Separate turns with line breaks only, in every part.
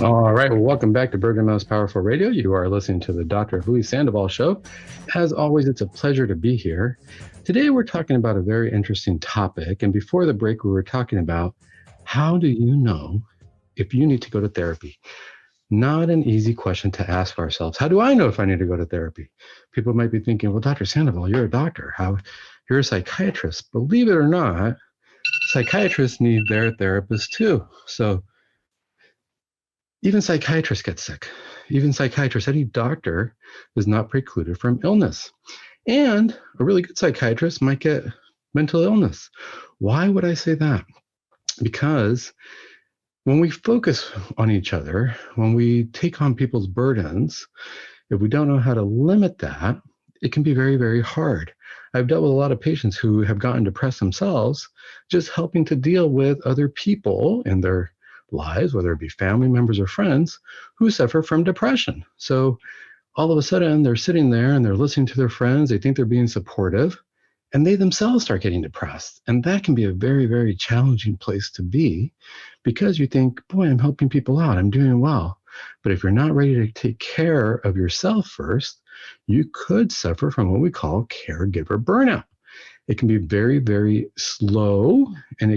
All right. Well, welcome back to Burger Mouse Powerful Radio. You are listening to the Dr. Louis Sandoval Show. As always, it's a pleasure to be here. Today, we're talking about a very interesting topic. And before the break, we were talking about how do you know if you need to go to therapy? Not an easy question to ask ourselves. How do I know if I need to go to therapy? People might be thinking, well, Dr. Sandoval, you're a doctor. You're a psychiatrist. Believe it or not, psychiatrists need their therapist too. So even psychiatrists get sick. Even psychiatrists, any doctor is not precluded from illness. And a really good psychiatrist might get mental illness. Why would I say that? Because when we focus on each other, when we take on people's burdens, if we don't know how to limit that, it can be very, very hard. I've dealt with a lot of patients who have gotten depressed themselves, just helping to deal with other people in their lives, whether it be family members or friends, who suffer from depression. So all of a sudden, they're sitting there and they're listening to their friends. They think they're being supportive, and they themselves start getting depressed. And that can be a very, very challenging place to be because you think, boy, I'm helping people out. I'm doing well. But if you're not ready to take care of yourself first, you could suffer from what we call caregiver burnout. It can be very, very slow, and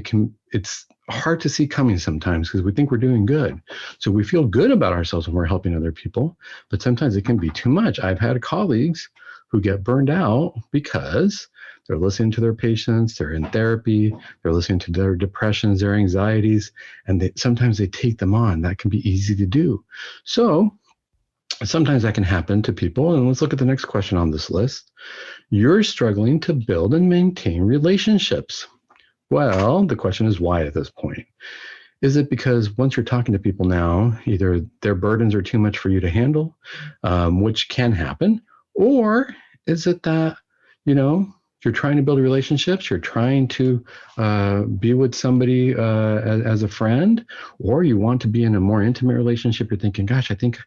it's hard to see coming sometimes because we think we're doing good. So we feel good about ourselves when we're helping other people, but sometimes it can be too much. I've had colleagues who get burned out because they're listening to their patients, they're in therapy, they're listening to their depressions, their anxieties, and sometimes they take them on. That can be easy to do. So sometimes that can happen to people. And let's look at the next question on this list. You're struggling to build and maintain relationships. Well, the question is why at this point? Is it because once you're talking to people now, either their burdens are too much for you to handle, which can happen, or is it that, you're trying to build relationships, you're trying to be with somebody as a friend, or you want to be in a more intimate relationship. You're thinking, gosh, I think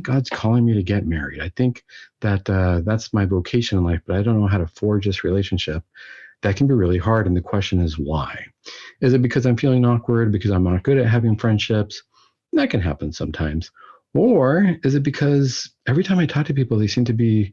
God's calling me to get married. I think that that's my vocation in life, but I don't know how to forge this relationship. That can be really hard. And the question is why? Is it because I'm feeling awkward, because I'm not good at having friendships? That can happen sometimes. Or is it because every time I talk to people, I seem to be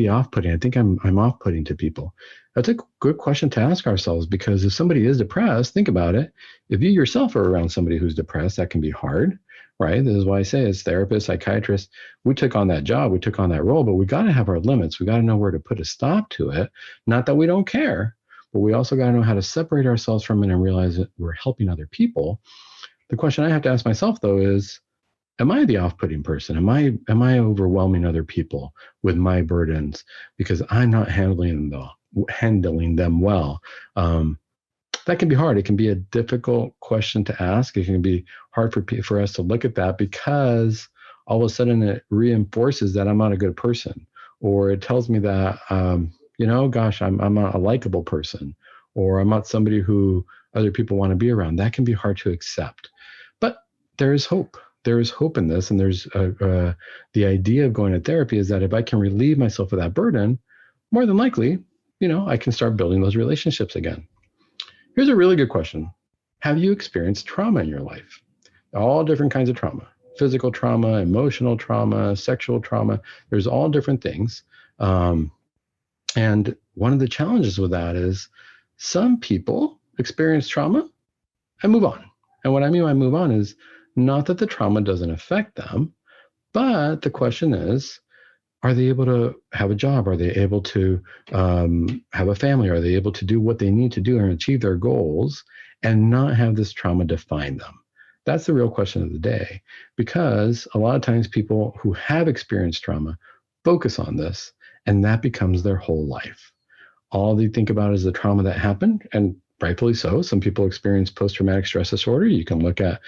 off-putting. I think I'm off-putting to people. That's a good question to ask ourselves, because if somebody is depressed, think about it. If you yourself are around somebody who's depressed, that can be hard, right? This is why I say as therapists, psychiatrists, we took on that job, we took on that role, but we got to have our limits. We got to know where to put a stop to it. Not that we don't care, but we also got to know how to separate ourselves from it and realize that we're helping other people. The question I have to ask myself, though, is, am I the off-putting person? Am I overwhelming other people with my burdens because I'm not handling them well? That can be hard. It can be a difficult question to ask. It can be hard for us to look at that, because all of a sudden it reinforces that I'm not a good person, or it tells me that gosh, I'm not a likable person, or I'm not somebody who other people want to be around. That can be hard to accept, but there is hope. There is hope in this, and there's the idea of going to therapy is that if I can relieve myself of that burden, more than likely, I can start building those relationships again. Here's a really good question. Have you experienced trauma in your life? All different kinds of trauma: physical trauma, emotional trauma, sexual trauma. There's all different things. And one of the challenges with that is some people experience trauma and move on. And what I mean by move on is not that the trauma doesn't affect them, but the question is, are they able to have a job? Are they able to have a family? Are they able to do what they need to do and achieve their goals and not have this trauma define them? That's the real question of the day, because a lot of times people who have experienced trauma focus on this, and that becomes their whole life. All they think about is the trauma that happened, and rightfully so. Some people experience post-traumatic stress disorder. You can look at,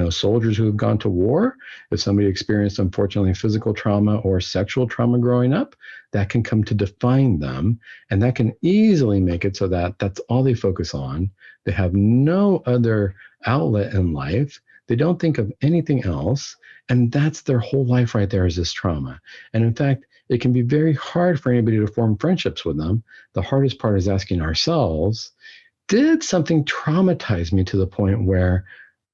soldiers who have gone to war. If somebody experienced, unfortunately, physical trauma or sexual trauma growing up, that can come to define them. And that can easily make it so that that's all they focus on. They have no other outlet in life. They don't think of anything else. And that's their whole life right there, is this trauma. And in fact, it can be very hard for anybody to form friendships with them. The hardest part is asking ourselves, did something traumatize me to the point where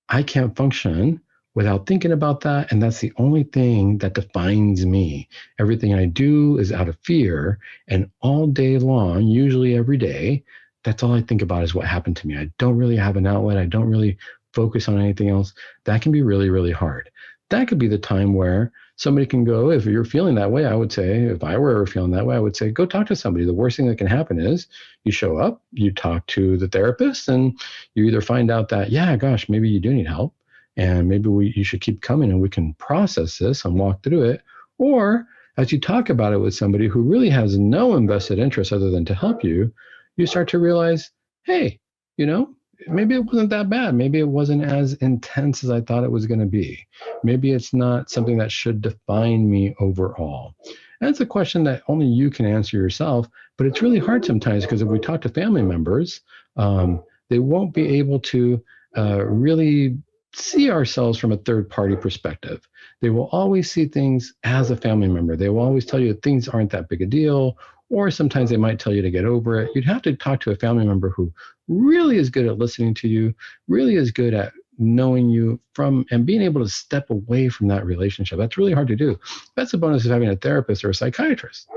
I can't function without thinking about that. And that's the only thing that defines me. Everything I do is out of fear. And all day long, usually every day, that's all I think about is what happened to me. I don't really have an outlet. I don't really focus on anything else. That can be really, really hard. That could be the time where somebody can go, if you're feeling that way, I would say, if I were ever feeling that way, I would say, go talk to somebody. The worst thing that can happen is you show up, you talk to the therapist, and you either find out that, yeah, gosh, maybe you do need help, and maybe you should keep coming and we can process this and walk through it. Or as you talk about it with somebody who really has no invested interest other than to help you, you start to realize, hey, you know, maybe it wasn't that bad. Maybe it wasn't as intense as I thought it was going to be. Maybe it's not something that should define me overall. And it's a question that only you can answer yourself, but it's really hard sometimes because if we talk to family members, they won't be able to really see ourselves from a third party perspective. They will always see things as a family member. They will always tell you that things aren't that big a deal, or sometimes they might tell you to get over it. You'd have to talk to a family member who really is good at listening to you, really is good at knowing you from and being able to step away from that relationship. That's really hard to do. That's the bonus of having a therapist or a psychiatrist.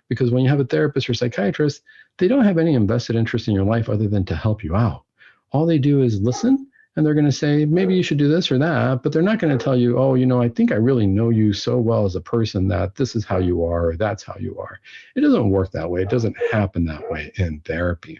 Because when you have a therapist or psychiatrist, they don't have any invested interest in your life other than to help you out. All they do is listen, and they're going to say, maybe you should do this or that, but they're not going to tell you, oh, I think I really know you so well as a person that this is how you are, or that's how you are. It doesn't work that way. It doesn't happen that way in therapy.